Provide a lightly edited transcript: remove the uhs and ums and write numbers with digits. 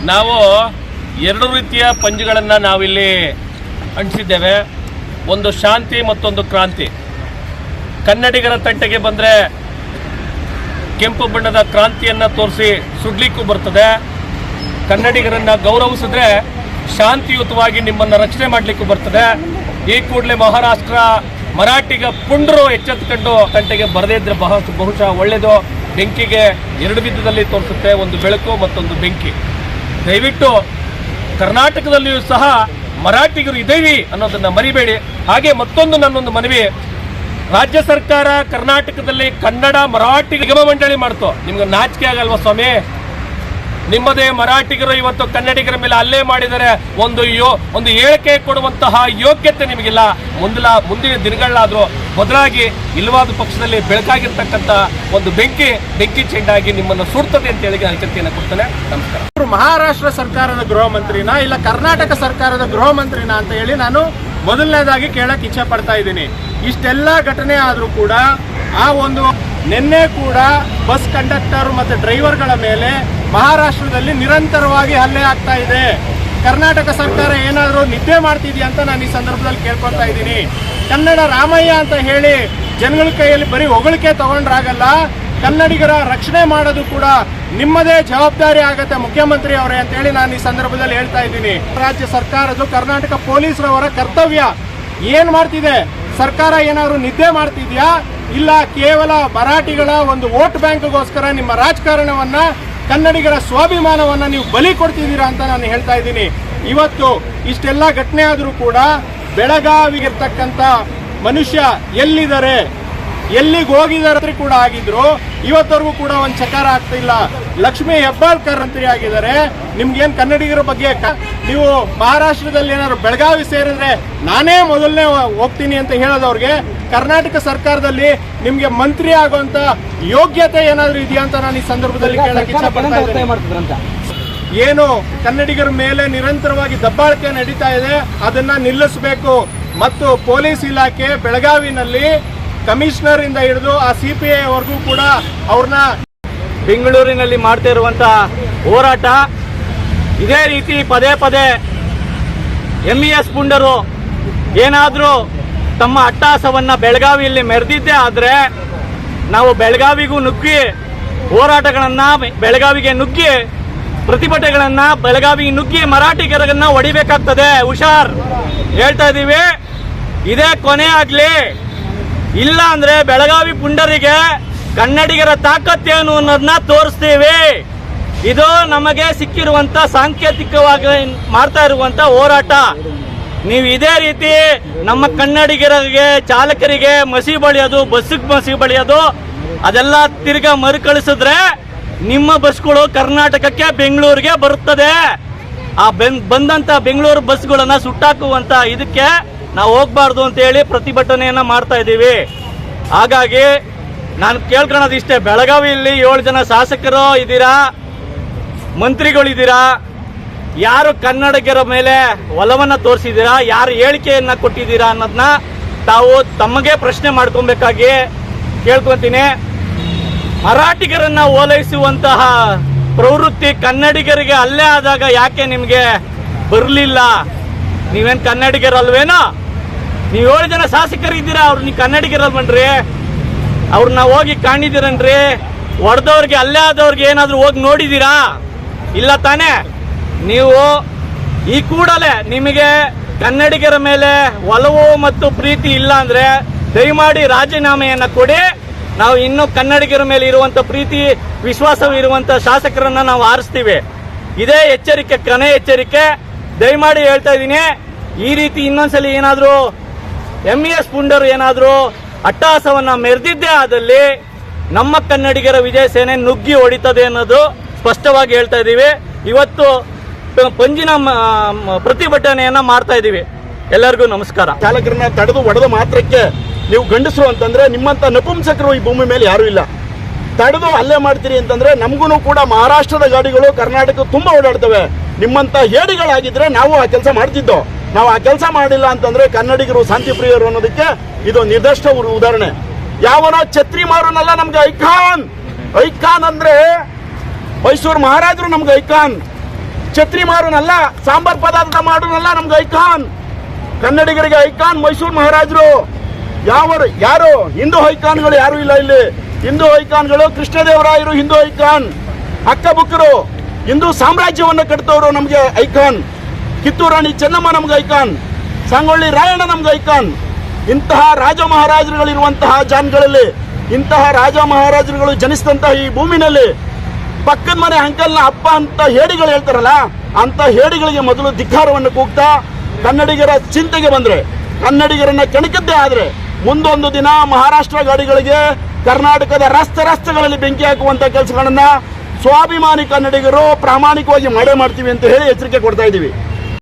ನಾವು ಎರಡು ರೀತಿಯ ಪಂಜುಗಳನ್ನು ನಾವಿಲ್ಲಿ ಅಂಟಿಸಿದ್ದೇವೆ. ಒಂದು ಶಾಂತಿ, ಮತ್ತೊಂದು ಕ್ರಾಂತಿ. ಕನ್ನಡಿಗರ ತಂಟೆಗೆ ಬಂದರೆ ಕೆಂಪು ಬಣ್ಣದ ಕ್ರಾಂತಿಯನ್ನು ತೋರಿಸಿ ಸುಡ್ಲಿಕ್ಕೂ ಬರ್ತದೆ. ಕನ್ನಡಿಗರನ್ನು ಗೌರವಿಸಿದ್ರೆ ಶಾಂತಿಯುತವಾಗಿ ನಿಮ್ಮನ್ನು ರಕ್ಷಣೆ ಮಾಡಲಿಕ್ಕೂ ಬರ್ತದೆ. ಈ ಕೂಡಲೇ ಮಹಾರಾಷ್ಟ್ರ ಮರಾಠಿಗ ಪುಂಡರು ಎಚ್ಚೆತ್ತುಕೊಂಡು ತಂಟೆಗೆ ಬರದೇ ಇದ್ರೆ ಬಹುಶಃ ಒಳ್ಳೆಯದು. ಬೆಂಕಿಗೆ ಎರಡು ವಿಧದಲ್ಲಿ ತೋರಿಸುತ್ತೆ, ಒಂದು ಬೆಳಕು ಮತ್ತೊಂದು ಬೆಂಕಿ. ದಯವಿಟ್ಟು ಕರ್ನಾಟಕದಲ್ಲಿಯೂ ಸಹ ಮರಾಠಿಗರು ಇದ್ದೇವೆ ಅನ್ನೋದನ್ನು ಮರಿಬೇಡಿ. ಹಾಗೆ ಮತ್ತೊಂದು ನನ್ನೊಂದು ಮನವಿ, ರಾಜ್ಯ ಸರ್ಕಾರ ಕರ್ನಾಟಕದಲ್ಲಿ ಕನ್ನಡ ಮರಾಠಿ ನಿಗಮ ಮಂಡಳಿ ಮಾಡ್ತು. ನಿಮ್ಗೆ ನಾಚಿಕೆ ಆಗಲ್ವಾ ಸ್ವಾಮಿ? ನಿಮ್ಮದೇ ಮರಾಠಿಗರು ಇವತ್ತು ಕನ್ನಡಿಗರ ಮೇಲೆ ಹಲ್ಲೆ ಮಾಡಿದರೆ ಒಂದು ಹೇಳಿಕೆ ಕೊಡುವಂತಹ ಯೋಗ್ಯತೆ ನಿಮಗಿಲ್ಲ. ಮುಂದಿನ ದಿನಗಳಾದರೂ ಬದಲಾಗಿ ಇಲ್ಲವಾದ ಪಕ್ಷದಲ್ಲಿ ಬೆಳಕಾಗಿರ್ತಕ್ಕಂಥ ಒಂದು ಬೆಂಕಿ ಚೆಂಡಾಗಿ ನಿಮ್ಮನ್ನು ಸುಡ್ತದೆ ಅಂತ ಹೇಳಿ ಎಚ್ಚರಿಕೆಯನ್ನು ಕೊಡ್ತಾನೆ. ನಮಸ್ಕಾರ. ಮಹಾರಾಷ್ಟ್ರ ಸರ್ಕಾರದ ಗೃಹ ಮಂತ್ರಿನ ಇಲ್ಲ ಕರ್ನಾಟಕ ಸರ್ಕಾರದ ಗೃಹ ಮಂತ್ರಿನ ಅಂತ ಹೇಳಿ ನಾನು ಮೊದಲನೇದಾಗಿ ಕೇಳಕ್ ಇಚ್ಛೆ ಪಡ್ತಾ ಇದ್ದೀನಿ. ಇಷ್ಟೆಲ್ಲ ಘಟನೆ ಆದರೂ ಕೂಡ ನಿನ್ನೆ ಕೂಡ ಬಸ್ ಕಂಡಕ್ಟರ್ ಮತ್ತು ಡ್ರೈವರ್ಗಳ ಮೇಲೆ ಮಹಾರಾಷ್ಟ್ರದಲ್ಲಿ ನಿರಂತರವಾಗಿ ಹಲ್ಲೆ ಆಗ್ತಾ ಇದೆ. ಕರ್ನಾಟಕ ಸರ್ಕಾರ ಏನಾದರೂ ನಿದ್ದೆ ಮಾಡ್ತಿದೆಯಾ ಅಂತ ನಾನು ಈ ಸಂದರ್ಭದಲ್ಲಿ ಕೇಳ್ಕೊಳ್ತಾ ಇದ್ದೀನಿ. ಕನ್ನಡ ರಾಮಯ್ಯ ಅಂತ ಹೇಳಿ ಜನಗಳ ಕೈಯಲ್ಲಿ ಬರೀ ಹೊಗಳಿಕೆ ತಗೊಂಡ್ರಾಗಲ್ಲ. ಕನ್ನಡಿಗರ ರಕ್ಷಣೆ ಮಾಡೋದು ಕೂಡ ನಿಮ್ಮದೇ ಜವಾಬ್ದಾರಿ ಆಗತ್ತೆ ಮುಖ್ಯಮಂತ್ರಿ ಅವರೇ ಅಂತ ಹೇಳಿ ನಾನು ಈ ಸಂದರ್ಭದಲ್ಲಿ ಹೇಳ್ತಾ ಇದ್ದೀನಿ. ರಾಜ್ಯ ಸರ್ಕಾರದ್ದು ಕರ್ನಾಟಕ ಪೊಲೀಸರವರ ಕರ್ತವ್ಯ ಏನ್ ಮಾಡ್ತಿದೆ? ಸರ್ಕಾರ ಏನಾದ್ರು ನಿದ್ದೆ ಮಾಡ್ತಿದ್ಯಾ? ಇಲ್ಲ ಕೇವಲ ಮರಾಠಿಗಳ ಒಂದು ವೋಟ್ ಬ್ಯಾಂಕ್ಗೋಸ್ಕರ ನಿಮ್ಮ ರಾಜಕಾರಣವನ್ನ, ಕನ್ನಡಿಗರ ಸ್ವಾಭಿಮಾನವನ್ನ ನೀವು ಬಲಿ ಕೊಡ್ತಿದ್ದೀರಾ ಅಂತ ನಾನು ಹೇಳ್ತಾ ಇದ್ದೀನಿ. ಇವತ್ತು ಇಷ್ಟೆಲ್ಲ ಘಟನೆ ಆದರೂ ಕೂಡ ಬೆಳಗಾವಿಗಿರ್ತಕ್ಕಂಥ ಮನುಷ್ಯ ಎಲ್ಲಿದ್ದಾರೆ, ಎಲ್ಲಿಗೆ ಹೋಗಿದ್ದಾರೆ ಕೂಡ ಆಗಿದ್ರು ಇವತ್ತವರೆಗೂ ಕೂಡ ಒಂದು ಚಕಾರ ಆಗ್ತಾ ಇಲ್ಲ. ಲಕ್ಷ್ಮೀ ಹೆಬ್ಬಾಳ್ಕರ್ ಮಂತ್ರಿ ಆಗಿದ್ದಾರೆ. ನಿಮ್ಗೇನು ಕನ್ನಡಿಗರ ಬಗ್ಗೆ ನೀವು ಮಹಾರಾಷ್ಟ್ರದಲ್ಲಿ ಏನಾದ್ರು ಬೆಳಗಾವಿ ಸೇರಿದ್ರೆ ನಾನೇ ಮೊದಲನೇ ಹೋಗ್ತೀನಿ ಅಂತ ಹೇಳೋದವ್ರಿಗೆ ಕರ್ನಾಟಕ ಸರ್ಕಾರದಲ್ಲಿ ನಿಮ್ಗೆ ಮಂತ್ರಿ ಆಗುವಂತ ಯೋಗ್ಯತೆ ಏನಾದ್ರು ಇದೆಯಾ ಅಂತ ನಾನು ಈ ಸಂದರ್ಭದಲ್ಲಿ ಕೇಳಕ್ಕೆ ಇಚ್ಛೆ ಪಡ್ತಾ ಇದ್ದೀನಿ. ಏನು ಕನ್ನಡಿಗರ ಮೇಲೆ ನಿರಂತರವಾಗಿ ದಬ್ಬಾಳಿಕೆ ನಡೀತಾ ಇದೆ ಅದನ್ನ ನಿಲ್ಲಿಸಬೇಕು. ಮತ್ತು ಪೊಲೀಸ್ ಇಲಾಖೆ ಬೆಳಗಾವಿನಲ್ಲಿ ಕಮಿಷನರ್ ಇಂದ ಹಿಡಿದು ಆ CPI ವರೆಗೂ ಕೂಡ ಅವ್ರನ್ನ ಬೆಂಗಳೂರಿನಲ್ಲಿ ಮಾಡ್ತಾ ಇರುವಂತ ಹೋರಾಟ ಇದೇ ರೀತಿ ಪದೇ ಪದೇ MES ಪುಂಡರು ಏನಾದರೂ ತಮ್ಮ ಅಟ್ಟಹಾಸವನ್ನ ಬೆಳಗಾವಿಯಲ್ಲಿ ಮೆರೆದಿದ್ದೇ ಆದ್ರೆ ನಾವು ಬೆಳಗಾವಿಗೂ ನುಗ್ಗಿ ಹೋರಾಟಗಳನ್ನ ಬೆಳಗಾವಿಗೆ ನುಗ್ಗಿ ಪ್ರತಿಭಟನೆಗಳನ್ನ ಬೆಳಗಾವಿಗೆ ನುಗ್ಗಿ ಮರಾಠಿಗರನ್ನ ಹೊಡಿಬೇಕಾಗ್ತದೆ. ಹುಷಾರ್ ಹೇಳ್ತಾ ಇದೀವಿ, ಇದೇ ಕೊನೆ ಆಗ್ಲಿ. ಇಲ್ಲ ಅಂದ್ರೆ ಬೆಳಗಾವಿ ಪುಂಡರಿಗೆ ಕನ್ನಡಿಗರ ತಾಕತ್ತೇನು ಅನ್ನೋದನ್ನ ತೋರಿಸ್ತೀವಿ. ಇದು ನಮಗೆ ಸಿಕ್ಕಿರುವಂತ ಸಾಂಕೇತಿಕವಾಗಿ ಮಾಡ್ತಾ ಇರುವಂತ ಹೋರಾಟ. ನೀವು ಇದೇ ರೀತಿ ನಮ್ಮ ಕನ್ನಡಿಗರಿಗೆ ಚಾಲಕರಿಗೆ ಮಸಿ ಬಳಿಯೋದು, ಬಸ್ಸಿಗೆ ಮಸಿ ಬಳಿಯೋದು ಅದೆಲ್ಲ ತಿರ್ಗಾ ಮರುಕಳಿಸಿದ್ರೆ ನಿಮ್ಮ ಬಸ್ಗಳು ಕರ್ನಾಟಕಕ್ಕೆ ಬೆಂಗಳೂರಿಗೆ ಬರುತ್ತದೆ. ಆ ಬಂದಂತ ಬೆಂಗಳೂರು ಬಸ್ಗಳನ್ನ ಸುಟ್ಟಾಕುವಂತ ಇದಕ್ಕೆ ನಾವು ಹೋಗ್ಬಾರ್ದು ಅಂತ ಹೇಳಿ ಪ್ರತಿಭಟನೆಯನ್ನ ಮಾಡ್ತಾ ಇದ್ದೀವಿ. ಹಾಗಾಗಿ ನಾನು ಕೇಳ್ಕೊಳ್ಳೋದು ಇಷ್ಟೇ, ಬೆಳಗಾವಿಯಲ್ಲಿ 7 ಜನ ಶಾಸಕರು ಇದ್ದೀರಾ, ಮಂತ್ರಿಗಳಿದ್ದೀರಾ, ಯಾರು ಕನ್ನಡಿಗರ ಮೇಲೆ ಒಲವನ್ನ ತೋರಿಸಿದ್ದೀರಾ, ಯಾರು ಹೇಳಿಕೆಯನ್ನ ಕೊಟ್ಟಿದ್ದೀರಾ ಅನ್ನೋದನ್ನ ತಾವು ತಮಗೆ ಪ್ರಶ್ನೆ ಮಾಡ್ಕೊಬೇಕಾಗಿ ಕೇಳ್ಕೊತೀನಿ. ಮರಾಠಿಗರನ್ನ ಓಲೈಸುವಂತಹ ಪ್ರವೃತ್ತಿ ಕನ್ನಡಿಗರಿಗೆ ಅಲ್ಲೇ ಆದಾಗ ಯಾಕೆ ನಿಮಗೆ ಬರಲಿಲ್ಲ? ನೀವೇನು ಕನ್ನಡಿಗರಲ್ವೇನೋ? ನೀವು 7 ಜನ ಶಾಸಕರಿದ್ದೀರಾ, ಅವ್ರು ನೀವು ಕನ್ನಡಿಗರಲ್ವನ್ರಿ? ಅವ್ರನ್ನ ಹೋಗಿ ಕಾಣಿದ್ದೀರನ್ರಿ? ಹೊಡೆದವ್ರಿಗೆ ಅಲ್ಲೇ ಆದವ್ರಿಗೆ ಏನಾದರೂ ಹೋಗಿ ನೋಡಿದ್ದೀರಾ? ಇಲ್ಲ ತಾನೇ? ನೀವು ಈ ಕೂಡಲೇ ನಿಮಗೆ ಕನ್ನಡಿಗರ ಮೇಲೆ ಒಲವು ಮತ್ತು ಪ್ರೀತಿ ಇಲ್ಲ ಅಂದ್ರೆ ದಯಮಾಡಿ ರಾಜೀನಾಮೆಯನ್ನ ಕೊಡಿ. ನಾವು ಇನ್ನೂ ಕನ್ನಡಿಗರ ಮೇಲೆ ಇರುವಂತ ಪ್ರೀತಿ ವಿಶ್ವಾಸವಿರುವಂತ ಶಾಸಕರನ್ನ ನಾವು ಆರಿಸ್ತೀವಿ. ಇದೇ ಎಚ್ಚರಿಕೆ, ಕೊನೆ ಎಚ್ಚರಿಕೆ. ದಯಮಾಡಿ ಹೇಳ್ತಾ ಇದ್ದೀನಿ, ಈ ರೀತಿ ಇನ್ನೊಂದ್ಸಲಿ ಏನಾದರೂ MES ಪುಂಡರು ಏನಾದರೂ ಅಟ್ಟಹಾಸವನ್ನ ಮೆರೆದಿದ್ದೇ ಆದಲ್ಲಿ ನಮ್ಮ ಕನ್ನಡಿಗರ ವಿಜಯ ಸೇನೆ ನುಗ್ಗಿ ಹೊಡಿತದೆ ಅನ್ನೋದು ಸ್ಪಷ್ಟವಾಗಿ ಹೇಳ್ತಾ ಇದ್ದೀವಿ. ಇವತ್ತು ಪಂಜಿನ ಪ್ರತಿಭಟನೆಯನ್ನ ಮಾಡ್ತಾ ಇದ್ದೀವಿ. ಎಲ್ಲರಿಗೂ ನಮಸ್ಕಾರ. ಚಾಲಕರನ್ನ ತಡೆದು ಹೊಡೆದ ಮಾತ್ರಕ್ಕೆ ನೀವು ಗಂಡಸರು ಅಂತಂದ್ರೆ ನಿಮ್ಮಂತ ನಪುಂಸಕರು ಈ ಭೂಮಿ ಮೇಲೆ ಯಾರು ಇಲ್ಲ. ತಡೆದು ಹಲ್ಲೆ ಮಾಡ್ತೀರಿ ಅಂತಂದ್ರೆ ನಮಗೂ ಕೂಡ ಮಹಾರಾಷ್ಟ್ರದ ಗಾಡಿಗಳು ಕರ್ನಾಟಕ ತುಂಬಾ ಓಡಾಡ್ತವೆ. ನಿಮ್ಮಂತ ಹೇಡಿಗಳಾಗಿದ್ರೆ ನಾವು ಆ ಕೆಲಸ ಮಾಡ್ತಿದ್ದೋ. ನಾವು ಆ ಕೆಲಸ ಮಾಡಿಲ್ಲ ಅಂತಂದ್ರೆ ಕನ್ನಡಿಗರು ಶಾಂತಿ ಪ್ರಿಯರು ಅನ್ನೋದಕ್ಕೆ ಇದು ನಿರ್ದಿಷ್ಟ ಉದಾಹರಣೆ. ಯಾವನೋ ಛತ್ರಿ ಮಾರನಲ್ಲ ನಮ್ಗೆ ಐಕಾನ್. ಐಕಾನ್ ಅಂದ್ರೆ ಮೈಸೂರು ಮಹಾರಾಜರು ನಮ್ಗೆ ಐಕಾನ್. ಛತ್ರಿ ಮಾರುನಲ್ಲ, ಸಾಂಬಾರ್ ಪದಾರ್ಥ ಮಾಡೋನಲ್ಲ ನಮ್ಗೆ ಐಕಾನ್. ಕನ್ನಡಿಗರಿಗೆ ಐಕಾನ್ ಮೈಸೂರು ಮಹಾರಾಜರು. ಯಾರು ಹಿಂದೂ ಐಕಾನ್ಗಳು ಯಾರು ಇಲ್ಲ ಇಲ್ಲಿ. ಹಿಂದೂ ಐಕಾನ್ಗಳು ಕೃಷ್ಣದೇವರಾಯರು ಹಿಂದೂ ಐಕಾನ್, ಅಕ್ಕ ಬುಕ್ಕರು ಹಿಂದೂ ಸಾಮ್ರಾಜ್ಯವನ್ನು ಕಟ್ತವರು ನಮಗೆ ಐಕಾನ್, ಕಿತ್ತೂರು ರಾಣಿ ಚೆನ್ನಮ್ಮ ನಮ್ಗೆ ಐಕಾನ್, ಸಂಗೊಳ್ಳಿ ರಾಯಣ್ಣ ನಮ್ಗೆ ಐಕಾನ್. ಇಂತಹ ರಾಜ ಮಹಾರಾಜರುಗಳಿರುವಂತಹ ಜಾನ್ಗಳಲ್ಲಿ, ಇಂತಹ ರಾಜ ಮಹಾರಾಜರುಗಳು ಜನಿಸಿದಂತಹ ಈ ಭೂಮಿನಲ್ಲಿ ಪಕ್ಕದ ಮನೆ ಅಂಕಲ್ನ ಅಪ್ಪ ಅಂತ ಹೇಡಿಗಳು ಹೇಳ್ತಾರಲ್ಲ, ಅಂತ ಹೇಡಿಗಳಿಗೆ ಮೊದಲು ಧಿಕ್ಕಾರವನ್ನು ಕೂಗ್ತಾ ಕನ್ನಡಿಗರ ಚಿಂತೆಗೆ ಬಂದ್ರೆ, ಕನ್ನಡಿಗರನ್ನ ಕೆಣಕದ್ದೇ ಆದ್ರೆ ಮುಂದೊಂದು ದಿನ ಮಹಾರಾಷ್ಟ್ರ ಗಾಡಿಗಳಿಗೆ ಕರ್ನಾಟಕದ ರಸ್ತೆಗಳಲ್ಲಿ ಬೆಂಕಿ ಹಾಕುವಂತ ಕೆಲಸಗಳನ್ನ ಸ್ವಾಭಿಮಾನಿ ಕನ್ನಡಿಗರು ಪ್ರಾಮಾಣಿಕವಾಗಿ ಮಾಡೇ ಮಾಡ್ತೀವಿ ಅಂತ ಹೇಳಿ ಎಚ್ಚರಿಕೆ ಕೊಡ್ತಾ ಇದ್ದೀವಿ.